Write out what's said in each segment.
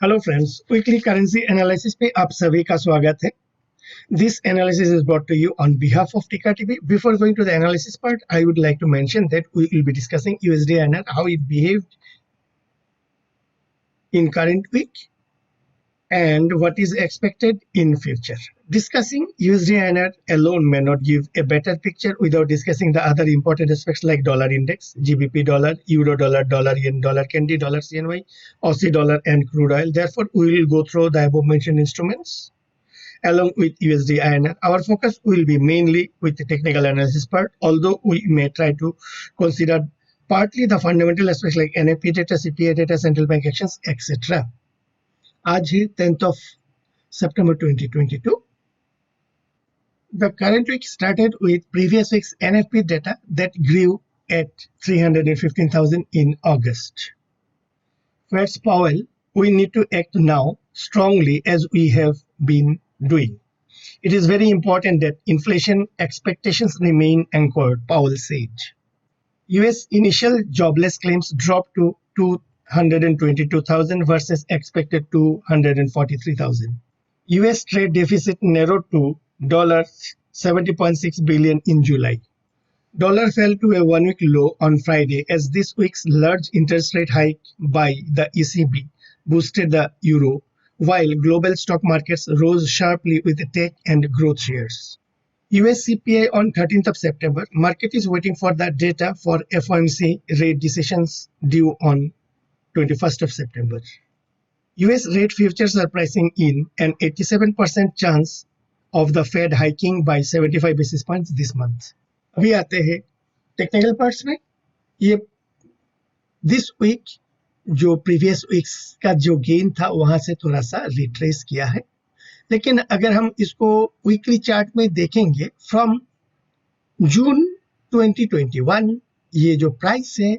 Hello friends, weekly currency analysis पे आप सभी का स्वागत है। This analysis is brought to you on behalf of Tika TV. Before going to the analysis part, I would like to mention that we will be discussing USD INR, how it behaved in current week and what is expected in future. Discussing USD INR alone may not give a better picture without discussing the other important aspects like dollar index, GBP dollar, euro dollar, dollar yen, dollar candy, dollar CNY, Aussie dollar and crude oil. Therefore, we will go through the above mentioned instruments along with USD INR. Our focus will be mainly with the technical analysis part, although we may try to consider partly the fundamental aspects like NFP data, CPI data, central bank actions, etc. आज है 10th of September 2022. The current week started with previous week's NFP data that grew at 315,000 in August. Fed's Powell, we need to act now strongly as we have been doing. It is very important that inflation expectations remain anchored, Powell said. US initial jobless claims dropped to 222,000 versus expected 243,000. US trade deficit narrowed to $70.6 billion in July. Dollar fell to a one-week low on Friday as this week's large interest rate hike by the ECB boosted the euro, while global stock markets rose sharply with tech and growth shares. US CPI on 13th of September. Market is waiting for the data for FOMC rate decisions due on 21st of September. US rate futures are pricing in an 87% chance of the Fed hiking by 75 basis points this month. अभी आते हैं technical parts में। ये this week जो previous weeks का जो gain था वहां से थोड़ा सा रिट्रेस किया है, लेकिन अगर हम इसको वीकली चार्ट में देखेंगे फ्रॉम जून 2021 ये जो प्राइस है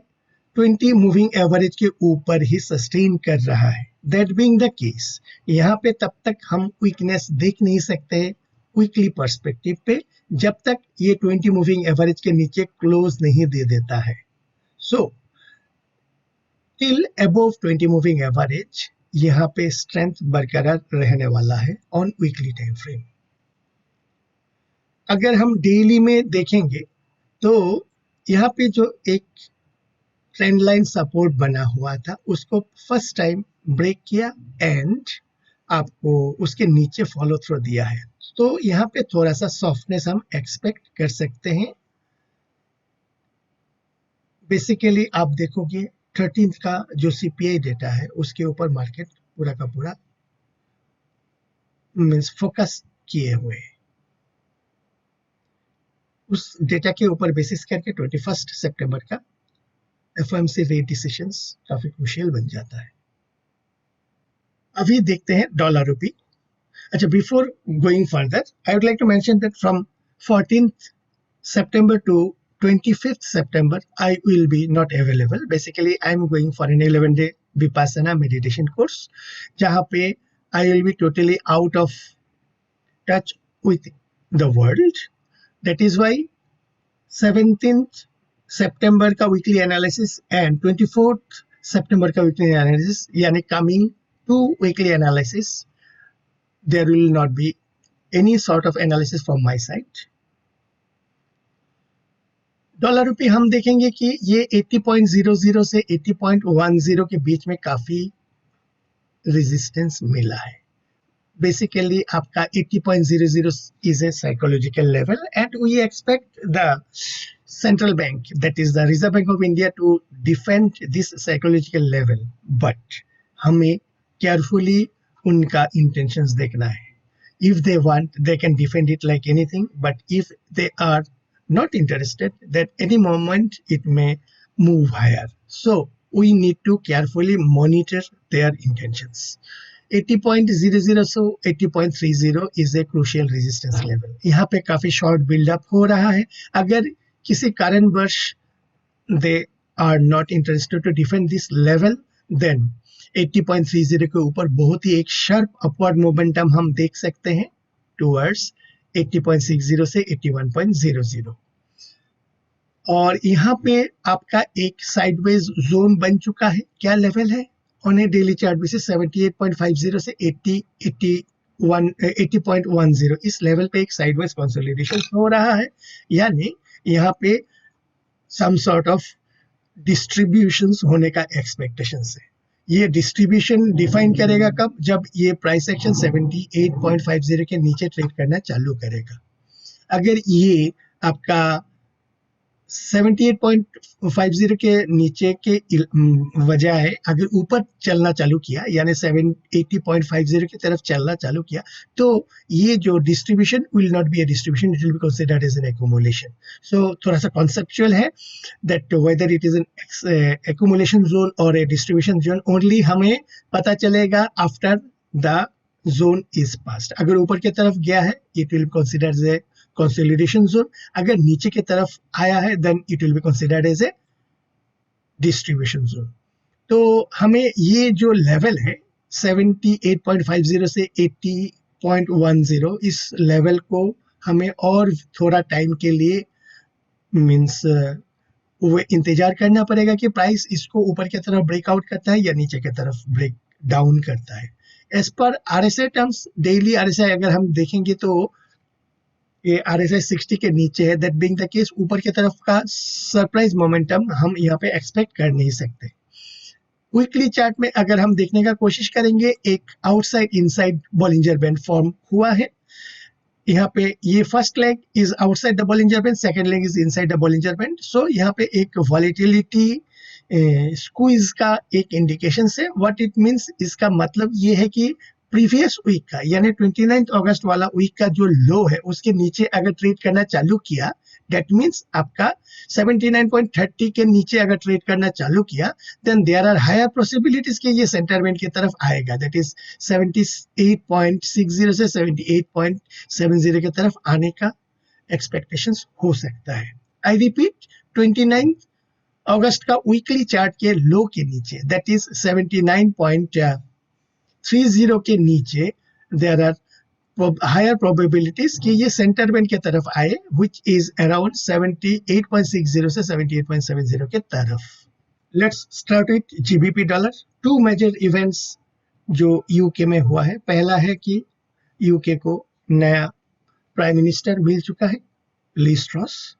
20 मूविंग एवरेज के ऊपर ही सस्टेन कर रहा है। दैट बीइंग द केस, यहाँ पे तब तक हम वीकनेस देख नहीं सकते वीकली पर्सपेक्टिव पे जब तक ये 20 मूविंग एवरेज के नीचे क्लोज नहीं दे देता है। So till above 20 moving average यहाँ पे स्ट्रेंथ बरकरार रहने वाला है ऑन वीकली टाइम फ्रेम। अगर हम डेली में देखेंगे तो यहाँ पे जो एक ट्रेंड लाइन सपोर्ट बना हुआ था उसको फर्स्ट टाइम ब्रेक किया एंड आपको उसके नीचे फॉलो थ्रू दिया है, तो यहाँ पे थोड़ा सा सॉफ्टनेस हम एक्सपेक्ट कर सकते हैं। बेसिकली आप देखोगे 13th का जो सीपीआई डेटा है उसके ऊपर मार्केट पूरा का पूरा मींस फोकस किए हुए हैं। उस डेटा के ऊपर बेसिस करके 21 सितंबर का एफओएमसी रेट डिसीजंस काफी क्रूशियल बन जाता है। अभी देखते हैं डॉलर रूपी। अच्छा, before going further I would like to mention that from 14th September to 25th September I will be not available. Basically I am going for an 11-day Vipassana meditation course जहाँ पे I will be totally out of touch with the world. That is why 17th September का weekly analysis and 24th September का weekly analysis यानी coming to weekly analysis there will not be any sort of analysis from my side. Dollar रूपी हम देखेंगे कि ये 80.00 से 80.10 के बीच में काफी रेजिस्टेंस मिला है। बेसिकली आपका 80.00 is a psychological level and we expect the central bank, that is the Reserve Bank of India, to defend this psychological level, but हमें carefully उनका intentions देखना है। If they want, they can defend it like anything, but if they are not interested, that any moment it may move higher. So we need to carefully monitor their intentions. 80.00 so 80.30 is a crucial resistance level. यहाँ पे काफी short build up हो रहा है। अगर किसी कारणवश they are not interested to defend this level, then 80.30 के ऊपर बहुत ही एक sharp upward momentum हम देख सकते हैं towards 80.60 से 81.00। और यहाँ पे आपका एक साइडवेज जोन बन चुका है। क्या लेवल है? On A daily chart basis 78.50 से 80.10 इस लेवल पे एक साइडवेज कंसोलिडेशन हो रहा है, यानी यहाँ पे सम सॉर्ट ऑफ डिस्ट्रीब्यूशंस होने का एक्सपेक्टेशन है। ये डिस्ट्रीब्यूशन डिफाइन करेगा कब, जब ये प्राइस एक्शन 78.50 के नीचे ट्रेड करना चालू करेगा। अगर ये आपका 78.50 के नीचे के वजह अगर ऊपर चलना चालू किया, यानी 80.50 की तरफ चलना चालू किया, तो ये जो distribution will not be a distribution, it will be considered as an accumulation. So थोड़ा सा कॉन्सेप्चुअल है that whether it is an accumulation zone और ए डिस्ट्रीब्यूशन जोन, ओनली हमें पता चलेगा after the zone is passed. अगर ऊपर की तरफ गया है, it will considered as a consolidation zone, अगर नीचे की तरफ आया है, then it will be considered as a distribution zone. तो हमें ये जो लेवल है 78.50 से 80.10, इस लेवल को हमें और थोड़ा टाइम के लिए मीन्स वो इंतजार करना पड़ेगा कि प्राइस इसको ऊपर की तरफ ब्रेकआउट करता है या नीचे की तरफ ब्रेक डाउन करता है। As per RSI terms, daily RSI अगर हम देखेंगे तो ये RSI 60 के नीचे है, दैट बीइंग द केस ऊपर की तरफ का सरप्राइज मोमेंटम हम यहाँ पे एक्सपेक्ट कर नहीं सकते। वीकली चार्ट में अगर हम देखने का कोशिश करेंगे, एक outside inside Bollinger band form हुआ है। यहाँ पे ये first leg is outside the Bollinger band, second leg is inside the Bollinger band. So यहाँ पे एक वॉलेटिलिटी स्क्वीज का एक इंडिकेशन है। व्हाट इट मींस, इसका मतलब ये है कि प्रीवियस वीक का यानी 29 अगस्त वाला वीक का जो लो है उसके नीचे अगर ट्रेड करना चालू किया, दैट मींस आपका 79.30 के नीचे अगर ट्रेड करना चालू किया, then there are higher possibilities कि ये सेंटर बैंड की तरफ आएगा, दैट इज 78.60 से 78.70 की तरफ आने का एक्सपेक्टेशंस हो सकता है। आई रिपीट, 29 अगस्त का वीकली चार्ट के लो के नीचे, दैट इज 79.30 के नीचे देयर आर हायर प्रोबेबिलिटीज कि ये सेंटर बैंड की तरफ आए, व्हिच इज अराउंड 78.60 से 78.70 के तरफ। Let's start with GBP dollar. Two major events जो यूके में हुआ है, पहला है कि यूके को नया प्राइम मिनिस्टर मिल चुका है, Liz Truss,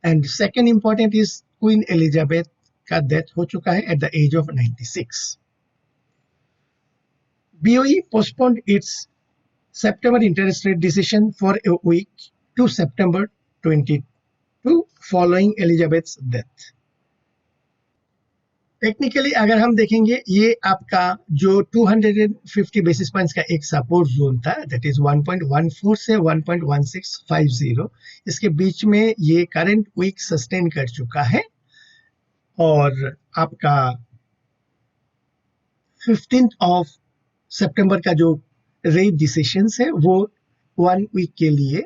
and second important is queen Elizabeth का डेथ हो चुका है at the age of 96। BOE postponed its September interest rate decision for a week to September 22 following Elizabeth's death. Technically अगर हम देखेंगे, ये आपका जो 250 बेसिस पॉइंट्स का एक सपोर्ट जोन था, दैट इज 1.14 से 1.1650, इसके बीच में ये करंट वीक सस्टेन कर चुका है और आपका 15th ऑफ सितंबर का जो रेट डिसीजंस है वो 1 वीक के लिए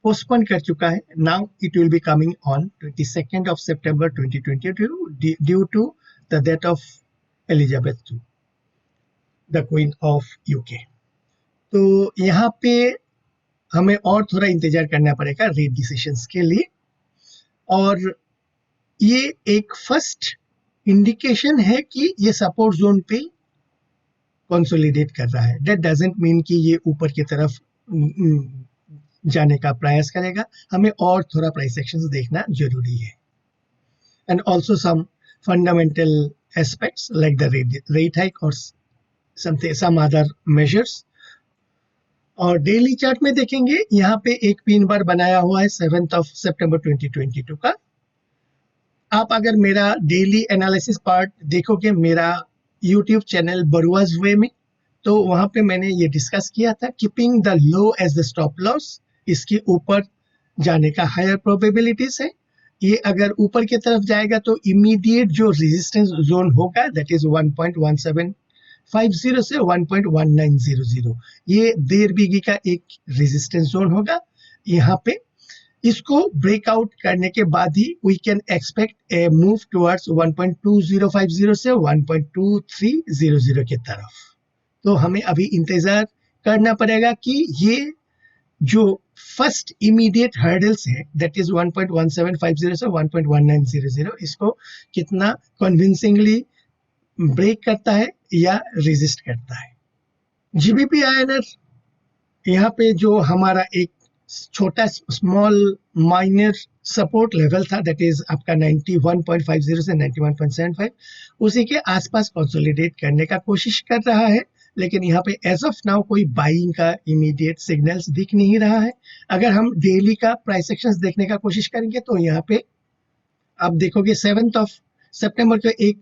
पोस्टपोन कर चुका है। Now it will be coming on 22nd of September 2022 due to the death of Elizabeth II, the queen of UK. तो यहाँ पे हमें और थोड़ा इंतजार करना पड़ेगा रेट डिसीजंस के लिए, और ये एक फर्स्ट इंडिकेशन है कि ये सपोर्ट जोन पे कंसोलिडेट कर रहा है। दैट डजंट मीन कि ये ऊपर की तरफ जाने का प्रयास करेगा, हमें और थोड़ा प्राइस एक्शंस देखना जरूरी है। And also some fundamental aspects like the rate hike और सम अदर मेजर्स। और डेली चार्ट में देखेंगे, यहाँ पे एक पिन बार बनाया हुआ है 7th of September 2022 का। आप अगर मेरा डेली एनालिसिस पार्ट देखोगे मेरा YouTube चैनल बरुआज वे में, तो वहां पे मैंने ये डिस्कस किया था, keeping the low as the stop loss, इसके ऊपर जाने का हायर प्रोबेबिलिटीज है। ये अगर ऊपर की तरफ जाएगा तो इमीडिएट जो रेजिस्टेंस जोन होगा, दैट इज 1.1750 से 1.1900, ये देर बीगी का एक रेजिस्टेंस जोन होगा। यहाँ पे इसको ब्रेकआउट करने के बाद ही we can expect a move towards 1.2050 से 1.2300 की तरफ। तो हमें अभी इंतजार करना पड़ेगा कि ये जो फर्स्ट इमीडिएट हर्डल्स है, दैट इज 1.1750 से 1.1900, इसको कितना कन्विंसिंगली ब्रेक करता है या रेजिस्ट करता है। जीबीपी आईएनआर यहाँ पे जो हमारा एक छोटा स्मॉल माइनर सपोर्ट लेवल था, दैट इज आपका 91.50 से 91.75, उसी के आसपास कंसोलिडेट करने का कोशिश कर रहा है, लेकिन यहाँ पे एज ऑफ नाउ कोई बाइंग का इमीडिएट सिग्नल्स दिख नहीं रहा है। अगर हम डेली का प्राइस एक्शंस देखने का कोशिश करेंगे तो यहाँ पे आप देखोगे 7 सितंबर को एक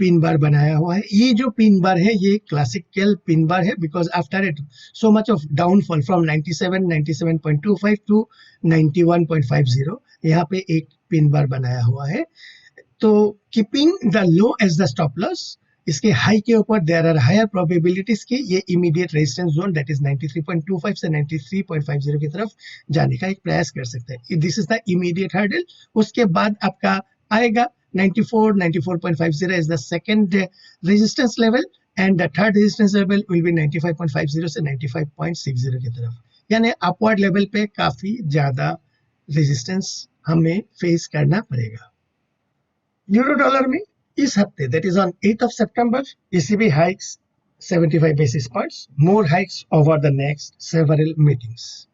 पिन बार बनाया हुआ है। ये जो पिन बार है ये क्लासिकल पिन बार है, because after it so much of downfall from 97.25 to 91.50, यहाँ पे एक पिन बार बनाया हुआ है। तो keeping the low as the stop loss, इसके हाई के ऊपर देयर आर हायर प्रोबेबिलिटीज के ये immediate resistance zone that is 93.25 से 93.50 की तरफ जाने का एक प्रयास कर सकते हैं। This is the immediate hurdle. उसके बाद आपका आएगा 94.50 is the second resistance level, and the third resistance level will be 95.50 से 95.60 की तरफ, यानी अपवर्ड लेवल पे काफी ज्यादा रेजिस्टेंस हमें फेस करना पड़ेगा। यूरो डॉलर में इस हफ्ते that is on 8 September ECB hikes 75 basis points, more hikes over the next several meetings.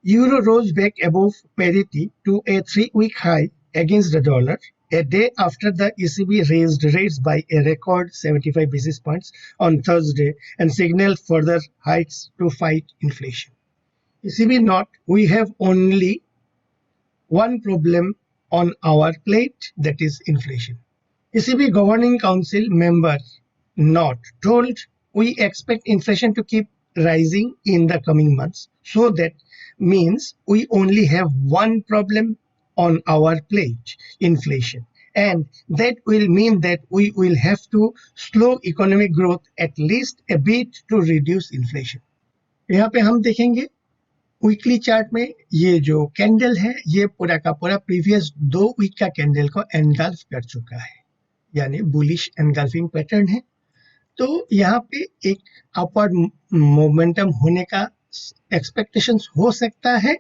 Euro rose back above parity to a 3-week high against the dollar a day after the ECB raised rates by a record 75 basis points on Thursday and signaled further hikes to fight inflation. ECB note, we have only one problem on our plate, that is inflation. ECB Governing Council member note told, we expect inflation to keep rising in the coming months, so that means we only have one problem on our plate, inflation, and that will mean that we will have to slow economic growth at least a bit to reduce inflation. यहाँ पे हम देखेंगे weekly chart में ये जो candle है ये पूरा का पूरा प्रीवियस 2 वीक का कैंडल को एनगल्फ कर चुका है, यानी बुलिश एनगल्फिंग पैटर्न है। तो यहाँ पे एक अपवर्ड मोमेंटम होने का एक्सपेक्टेशंस हो सकता है,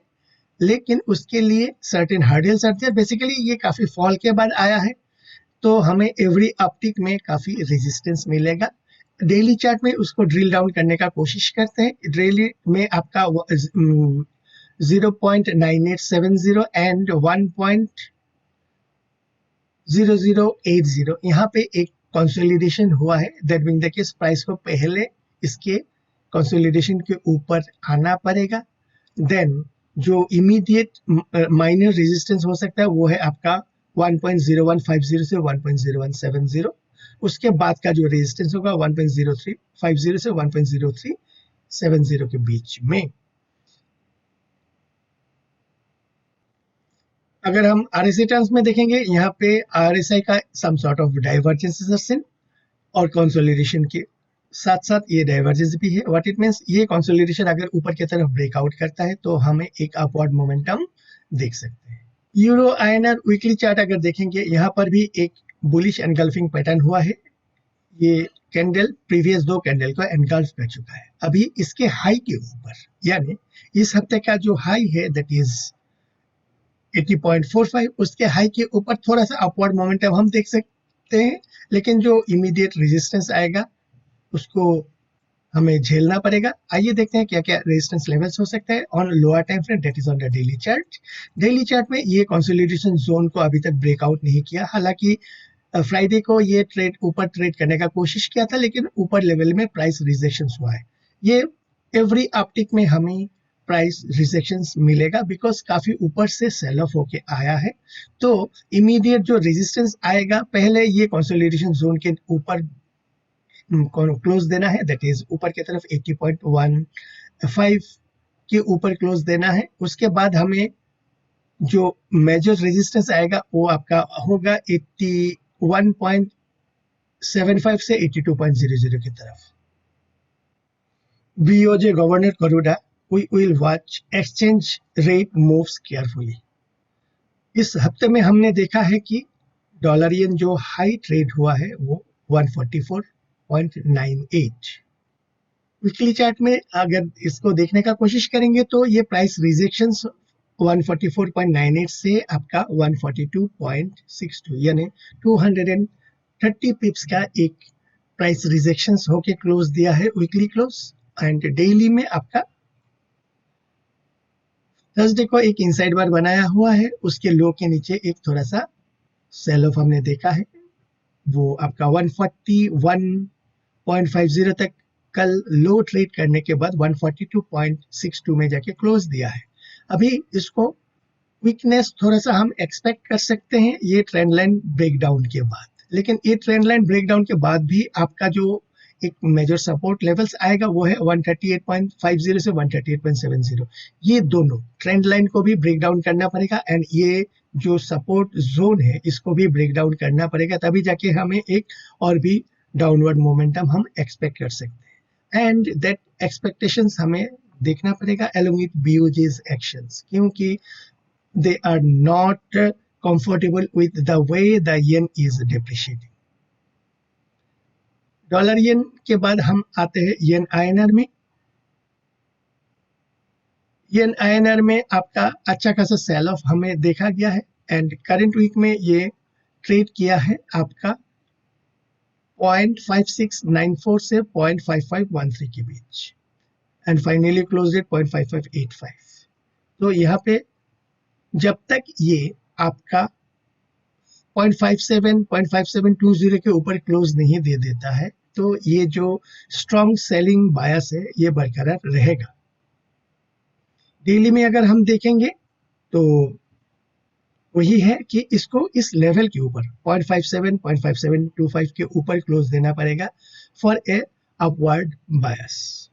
लेकिन उसके लिए सर्टेन हर्डल्स आते हैं। बेसिकली ये काफी फॉल के बाद आया है, तो हमें एवरी अपटिक में काफी रेजिस्टेंस मिलेगा। डेली चार्ट में उसको ड्रिल डाउन करने का कोशिश करते हैं। डेली में आपका 0.9870 एंड 1.0080 यहाँ पे एक कंसोलिडेशन हुआ है। That mean the case price को पहले इसके कंसोलिडेशन के ऊपर आना पड़ेगा। देन जो इमीडिएट माइनर रेजिस्टेंस हो सकता है वो है आपका 1.0150 से 1.0170। उसके बाद का जो रेजिस्टेंस होगा 1.0350 से 1.0370 के बीच में। अगर हम RSI टर्म्स में देखेंगे, यहाँ पे RSI का some sort of divergence seen और कंसोलिडेशन के साथ साथ ये डाइवर्जेंस भी है। व्हाट इट मींस, ये कंसोलिडेशन अगर ऊपर की तरफ ब्रेकआउट करता है तो हमें एक अपवर्ड मोमेंटम देख सकते हैं। यूरो INR वीकली चार्ट अगर देखेंगे, यहाँ पर भी एक बुलिश एनगल्फिंग पैटर्न हुआ है। ये कैंडल प्रीवियस 2 कैंडल को एनगल्फ कर चुका है। अभी इसके हाई के ऊपर, यानी इस हफ्ते का जो हाई है दैट इज 80.45, उसके हाई के ऊपर थोड़ा सा अपवर्ड मोमेंटम हम देख सकते हैं, लेकिन जो इमीडिएट रेजिस्टेंस आएगा उसको हमें झेलना पड़ेगा। आइए देखते हैं क्या क्या रेजिस्टेंस लेवल्स हो सकते हैं on lower time frame, that is on the daily chart. Daily chart में ये कंसोलिडेशन जोन को अभी तक ब्रेकआउट नहीं किया। हालांकि फ्राइडे को ये ट्रेड ऊपर ट्रेड करने का कोशिश किया था, लेकिन ऊपर लेवल में प्राइस रिजेक्शन हुआ है। ये एवरी अपटिक में हमें प्राइस रिजेक्शंस मिलेगा, बिकॉज काफी ऊपर से सेल ऑफ होके आया है। तो इमीडिएट जो रेजिस्टेंस आएगा, पहले ये कंसोलिडेशन जोन के ऊपर क्लोज देना है, दैट इज ऊपर की तरफ 80.15 के ऊपर क्लोज देना है। उसके बाद हमें जो मेजर रेजिस्टेंस आएगा वो आपका होगा 81.75 से 82.00 की तरफ। BOJ governor Kuroda, we will watch exchange rate moves carefully। इस हफ्ते में हमने देखा है कि डॉलर येन जो हाई ट्रेड हुआ है वो 144.98। वीकली चार्ट में अगर इसको देखने का कोशिश करेंगे तो ये प्राइस रिजेक्शंस 144.98 से आपका 142.62, यानी 200 30 पिप्स का एक प्राइस रिजेक्शन होके क्लोज दिया है वीकली क्लोज। एंड डेली में आपका थर्सडे को एक इनसाइड बार बनाया हुआ है, उसके लो के नीचे एक थोड़ा सा सेल ऑफ हमने देखा है, वो आपका 141.50 तक कल लो ट्रेड करने के बाद 142.62 में जाके क्लोज दिया है। अभी इसको वीकनेस थोड़ा सा हम एक्सपेक्ट कर सकते हैं ये ट्रेंड लाइन ब्रेकडाउन के बाद, लेकिन ये ट्रेंड लाइन ब्रेकडाउन के बाद भी आपका जो एक मेजर सपोर्ट लेवल्स आएगा वो है 138.50 से 138.70। ये दोनों ट्रेंड लाइन को भी ब्रेक डाउन करना पड़ेगा एंड ये जो सपोर्ट जोन है इसको भी ब्रेक डाउन करना पड़ेगा, तभी जाके हमें एक और भी डाउनवर्ड मोमेंटम हम एक्सपेक्ट कर सकते हैं। एंड दैट एक्सपेक्टेशंस हमें देखना पड़ेगा along with BOJ's actions, क्योंकि they are not comfortable with the way the yen is depreciating। Dollar yen के बाद हम आते हैं येन आईएनआर में। येन आईएनआर में आपका अच्छा खासा सेल ऑफ हमें देखा गया है एंड करंट वीक में ये ट्रेड किया है आपका 0.5694 से 0.5513 के बीच एंड फाइनली क्लोज एट 0.5585। तो यहाँ पे जब तक ये आपका 0.5720 के ऊपर क्लोज नहीं दे देता है तो ये जो स्ट्रॉन्ग सेलिंग बायस है ये बरकरार रहेगा। डेली में अगर हम देखेंगे तो वही है कि इसको इस लेवल के ऊपर 0.57 के ऊपर क्लोज देना पड़ेगा फॉर ए अपवर्ड बायस।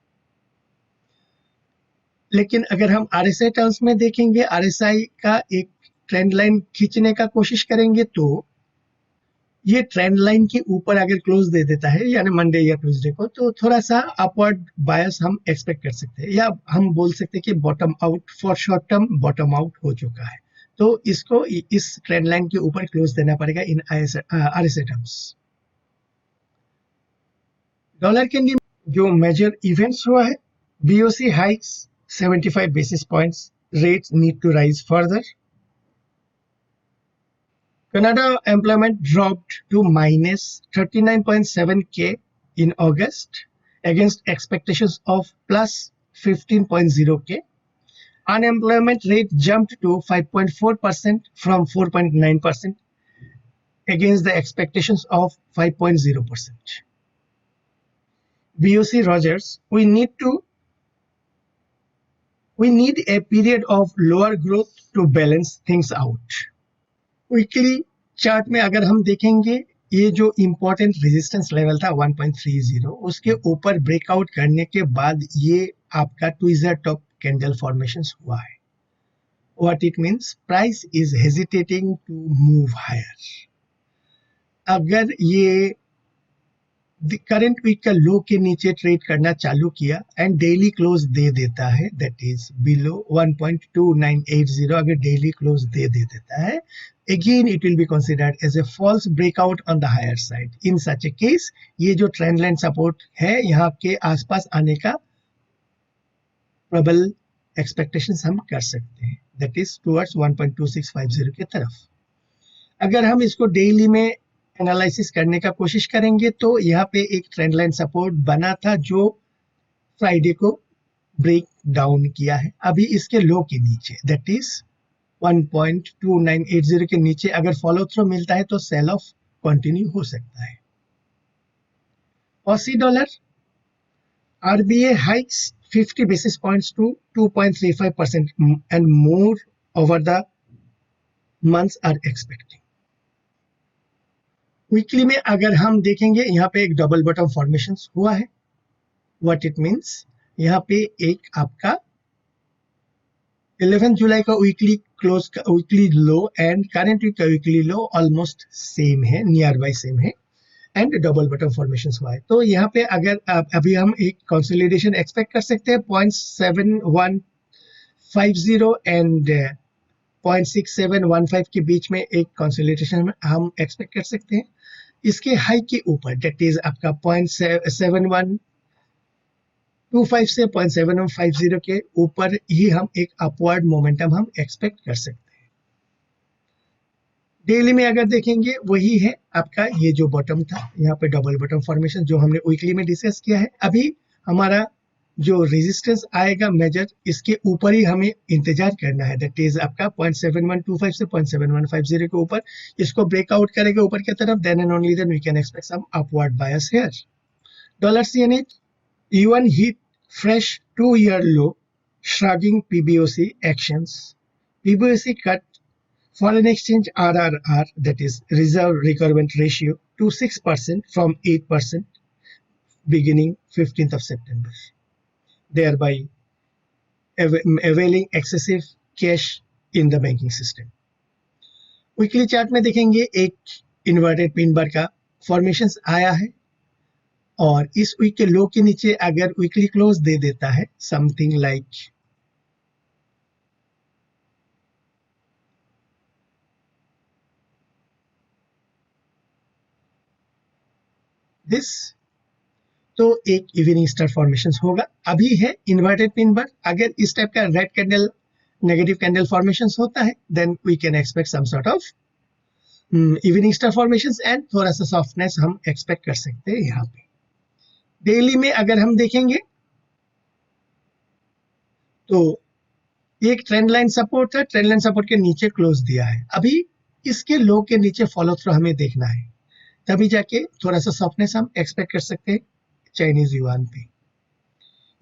लेकिन अगर हम आरएसआई टर्म्स में देखेंगे, आरएसआई का एक ट्रेंड लाइन खींचने का कोशिश करेंगे तो ये ट्रेंड लाइन के ऊपर अगर क्लोज दे देता है यानी मंडे या ट्यूसडे को, तो थोड़ा सा अपवर्ड बायस हम एक्सपेक्ट कर सकते हैं, या हम बोल सकते हैं कि bottom out for short term bottom out हो चुका है। तो इसको इस ट्रेंड लाइन के ऊपर क्लोज देना पड़ेगा इन आरएसआई टर्म्स। डॉलर के लिए जो मेजर इवेंट्स हुआ है, BOC hikes 75 basis points, rates need to rise further। Canada employment dropped to minus 39.7K in August against expectations of plus 15.0K. Unemployment rate jumped to 5.4% from 4.9% against the expectations of 5.0%. BOC Rogers, we need a period of lower growth to balance things out। Weekly chart में अगर हम देखेंगे ये जो important resistance level था 1.30, उसके ऊपर breakout करने के बाद ये आपका ट्विजर टॉप कैंडल फॉर्मेशन हुआ है। What it means, price is hesitating to move higher. अगर ये करंट वीक का लो के नीचे ट्रेड करना चालू किया एंड डेली क्लोज दे देता है, दैट इज बिलो 1.2980, अगर डेली क्लोज दे देता है, again it will be considered as a false breakout on the higher side। in such a case ये जो ट्रेंड लाइन सपोर्ट है यहाँ के आसपास आने का प्रबल एक्सपेक्टेशंस हम कर सकते हैं, दैट इज टुवर्ड्स 1.2650 की तरफ। अगर हम इसको डेली में एनालिसिस करने का कोशिश करेंगे तो यहाँ पे एक ट्रेंड लाइन सपोर्ट बना था जो फ्राइडे को ब्रेक डाउन किया है अभी इसके लो के नीचे, दैट इज 1.2980 के नीचे अगर फॉलो थ्रू मिलता है तो सेल ऑफ कंटिन्यू हो सकता है। Aussie dollar, RBI hikes 50 basis points to 2.35% and more over the months are expecting। Weekly में अगर हम देखेंगे यहाँ पे एक डबल बॉटम फॉर्मेशन हुआ है। व्हाट इट मींस, यहाँ पे एक आपका 11 जुलाई का वीकली क्लोज का weekly low and current week का वीकली लो ऑलमोस्ट सेम है, नियर बाय सेम है एंड डबल बॉटम फॉर्मेशन हुआ है। तो यहाँ पे अगर अभी हम एक कंसोलिडेशन एक्सपेक्ट कर सकते हैं 0.7150 एंड 0.6715 के बीच में एक कंसोलिडेशन हम एक्सपेक्ट कर सकते हैं। इसके हाई के ऊपर दैट इज आपका 0.7125 से 0.7150 के ऊपर ही हम एक अपवर्ड मोमेंटम हम एक्सपेक्ट कर सकते हैं। डेली में अगर देखेंगे वही है आपका ये जो बॉटम था, यहाँ पे डबल बॉटम फॉर्मेशन जो हमने वीकली में डिस्कस किया है। अभी हमारा जो रेजिस्टेंस आएगा मेजर, इसके ऊपर ही हमें इंतजार करना है, दैट इज आपका 0.7125 से 0.7150 के ऊपर। इसको ब्रेकआउट करेगा ऊपर की तरफ, then and only then we can expect some upward bias here. Dollar CNH even hit fresh 2-year low, shrugging PBOC actions. PBOC cut foreign exchange RRR, that is reserve requirement ratio, to 6% from 8% beginning 15th of September, thereby availing excessive cash in the banking system. Weekly chart में देखेंगे एक inverted pin bar का formation आया है, और इस week के लो के नीचे अगर वीकली क्लोज दे देता है समथिंग लाइक दिस, तो एक इवनिंग स्टार फॉर्मेशन होगा। अभी है इन्वर्टेड पिन बार, अगर इस टाइप का red candle negative candle formation होता है then we can expect some sort of evening star formation and थोड़ा सा सॉफ्टनेस हम एक्सपेक्ट कर सकते हैं यहाँ पे। डेली में अगर हम देखेंगे तो एक ट्रेंड लाइन सपोर्ट है, ट्रेंड लाइन सपोर्ट के नीचे क्लोज दिया है, अभी इसके लो के नीचे फॉलो थ्रू हमें देखना है, तभी जाके थोड़ा सा सॉफ्टनेस हम एक्सपेक्ट कर सकते हैं चाइनीज युआन पे।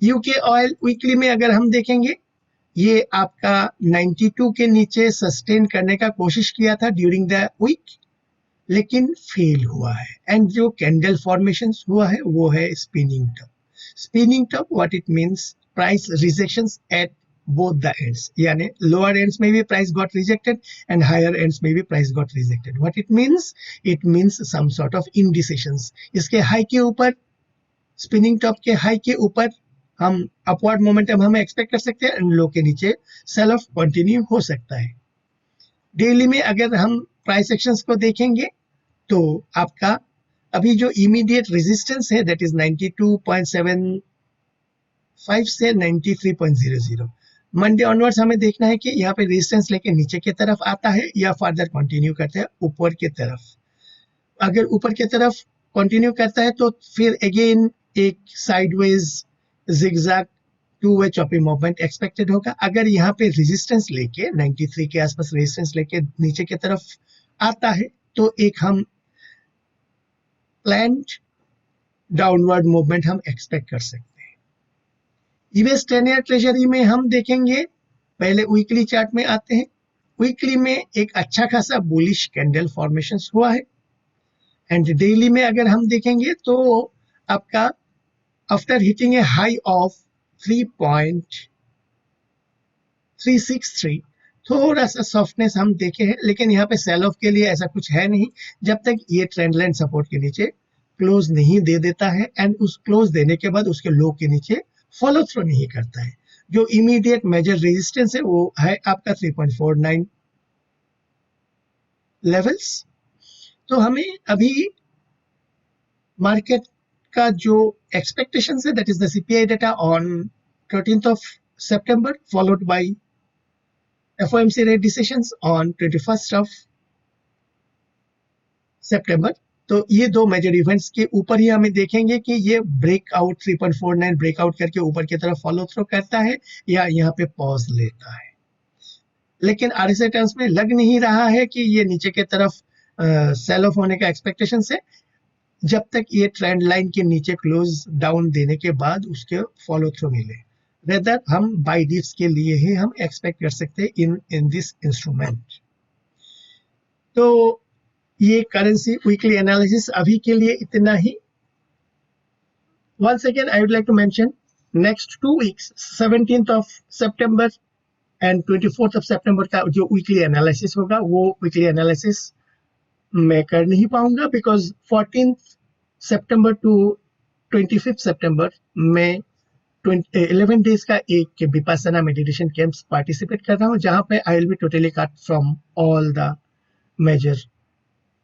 यूके ऑयल वीकली में अगर हम देखेंगे, ये आपका 92 के नीचे सस्टेन करने का कोशिश किया था ड्यूरिंग द वीक, लेकिन फेल हुआ है, एंड जो कैंडल फॉर्मेशन हुआ है वो है spinning top. Spinning top what it means, price rejections at both the ends, यानी lower ends में भी price got rejected and higher ends में भी price got rejected. What it means some sort of indecisions. इसके high के ऊपर, spinning top के high के ऊपर हम अपवर्ड मोमेंटम हमें एक्सपेक्ट कर सकते हैं, एंड लो के नीचे सेल ऑफ कंटिन्यू हो सकता है। डेली में अगर हम प्राइस एक्शंस को देखेंगे तो आपका अभी जो इमीडिएट रेजिस्टेंस है दैट इज 92.75 से 93.00। मंडे ऑनवर्ड्स हमें देखना है कि यहाँ पे रेजिस्टेंस लेके नीचे की तरफ आता है या फर्दर कंटिन्यू करता है ऊपर की तरफ। अगर ऊपर की तरफ कंटिन्यू करता है तो फिर अगेन एक sideways zigzag two way chopping movement expected होगा। अगर यहाँ पे रेजिस्टेंस लेके 93 के आसपास रेजिस्टेंस लेके नीचे की तरफ आता है तो एक हम प्लान्ड डाउनवर्ड मूवमेंट हम एक्सपेक्ट कर सकते हैं। यूएस 10 ईयर ट्रेजरी में हम देखेंगे, पहले वीकली चार्ट में आते हैं। वीकली में एक अच्छा खासा बुलिश कैंडल फॉर्मेशन हुआ है, एंड डेली में अगर हम देखेंगे तो आपका after hitting a high of 3.363 थोड़ा सा सॉफ्टनेस हम देखे हैं, लेकिन यहाँ पे सेल ऑफ के लिए ऐसा कुछ है नहीं जब तक ये ट्रेंड लाइन सपोर्ट के नीचे क्लोज नहीं दे देता है, एंड उस क्लोज देने के बाद उसके लो के नीचे फॉलो थ्रू नहीं करता है। जो इमीडिएट मेजर रेजिस्टेंस है वो है आपका 3.49 लेवल्स। तो हमें अभी मार्केट का जो एक्सपेक्टेशन है that is the CPI data on 13th of September followed by FOMC rate decisions on 21st of September। तो ये दो मेजर इवेंट्स के ऊपर ही हमें देखेंगे कि ये ब्रेकआउट 3.49 ब्रेकआउट करके ऊपर की तरफ फॉलो थ्रू करता है या यहाँ पे पॉज लेता है। लेकिन आरएसआई टर्म्स में लग नहीं रहा है कि ये नीचे की तरफ सेल ऑफ होने का एक्सपेक्टेशन है, जब तक ये ट्रेंड लाइन के नीचे क्लोज डाउन देने के बाद उसके फॉलो थ्रू मिले। रेदर हम बाय डिप्स के लिए ही हम एक्सपेक्ट कर सकते हैं इन दिस इंस्ट्रूमेंट। तो ये करेंसी वीकली एनालिसिस अभी के लिए इतना ही। Once again, I would like to mention next 2 weeks, 17th of September and 24th of September का जो वीकली एनालिसिस होगा वो वीकली एनालिसिस मैं कर नहीं पाऊंगा because 14th September to 25th September में 11 डेज का एक विपासना मेडिटेशन कैंप्स पार्टिसिपेट कर रहा हूँ, जहाँ पे I will be totally cut from all the major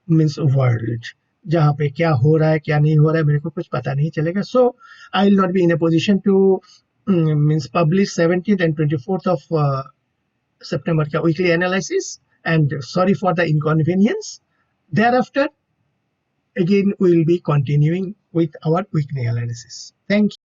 means world, जहाँ पे क्या हो रहा है क्या नहीं हो रहा है मेरे को कुछ पता नहीं चलेगा। So I will not be in a position to means publish 17th and 24th of September का weekly analysis and sorry for the inconvenience. Thereafter, again, we will be continuing with our weekly analysis. Thank you.